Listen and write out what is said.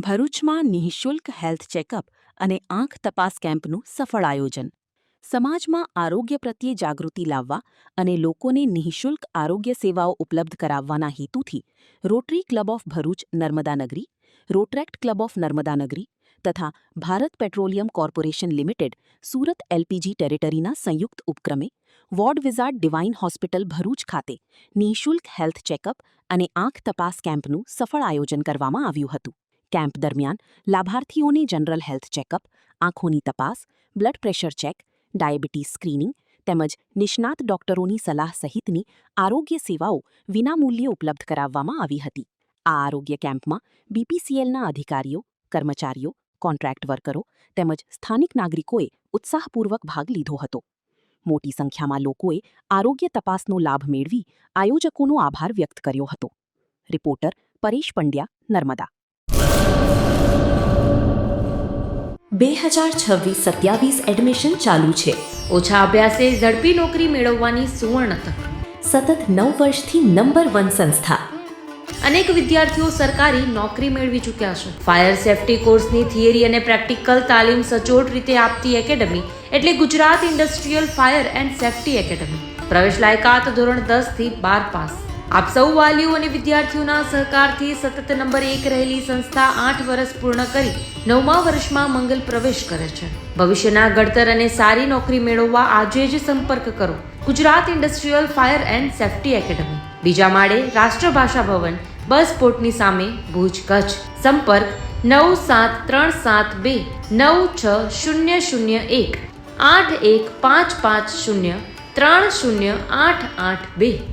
ભરૂચમાં નિઃશુલ્ક health checkup અને આંખ તપાસ કેમ્પનું સફળ આયોજન. સમાજમાં આરોગ્ય પ્રત્યે જાગૃતિ લાવવા અને લોકોને નિઃશુલ્ક આરોગ્ય સેવાઓ ઉપલબ્ધ કરાવવાના હેતુથી Rotary Club of Bharuch Narmadanagari, Rotaract Club of Narmadanagari તથા Bharat Petroleum Corporation Limited Surat LPG ટેરેટરીના સંયુક્ત ઉપક્રમે Ward Wizard Divine Hospital Bharuch ખાતે નિઃશુલ્ક હેલ્થ ચેકઅપ અને આંખ તપાસ કેમ્પનું સફળ આયોજન કરવામાં આવ્યું હતું. કેમ્પ દરમિયાન લાભાર્થીઓને જનરલ હેલ્થ ચેકઅપ, આંખોની તપાસ, blood pressure check, diabetes screening તેમજ નિષ્ણાત ડોક્ટરોની સલાહ સહિતની આરોગ્ય સેવાઓ વિનામૂલ્યે ઉપલબ્ધ કરાવવામાં આવી હતી. આ આરોગ્ય કેમ્પમાં બીપીસીએલના અધિકારીઓ, કર્મચારીઓ, કોન્ટ્રાક્ટ વર્કરો તેમજ સ્થાનિક નાગરિકોએ ઉત્સાહપૂર્વક ભાગ લીધો હતો. મોટી સંખ્યામાં લોકોએ આરોગ્ય તપાસનો લાભ મેળવી આયોજકોનો આભાર વ્યક્ત કર્યો હતો. રિપોર્ટર પરેશ પંડ્યા, નર્મદા. 2026-27 એડમિશન ચાલુ છે. ઓછા અભ્યાસે ઝડપી નોકરી મેળવવાની સુવર્ણ તક. સતત 9 વર્ષથી નંબર 1 સંસ્થા. અનેક વિદ્યાર્થીઓ સરકારી નોકરી મેળવી ચૂક્યા છે. ફાયર સેફટી કોર્સની થિયરી અને પ્રેક્ટિકલ તાલીમ સચોટ રીતે આપતી એકેડમી એટલે Gujarat industrial fire and safety academy. પ્રવેશ લાયકાત ધોરણ 10 થી 12 પાસ. આપ સૌ વાલીઓ અને વિદ્યાર્થીઓના સહકારથી સતત નંબર 1 રહેલી સંસ્થા 8 વર્ષ પૂર્ણ કરી 9મા વર્ષમાં મંગલ પ્રવેશ કરે છે. ભવિષ્યના ઘડતર અને સારી નોકરી મેળવવા આજે જ સંપર્ક કરો. Gujarat industrial fire and safety academy, બીજા માળે રાષ્ટ્રભાષા ભવન, બસ પોર્ટની સામે, ભુજ, કચ્છ. સંપર્ક 9737296001 8155030882.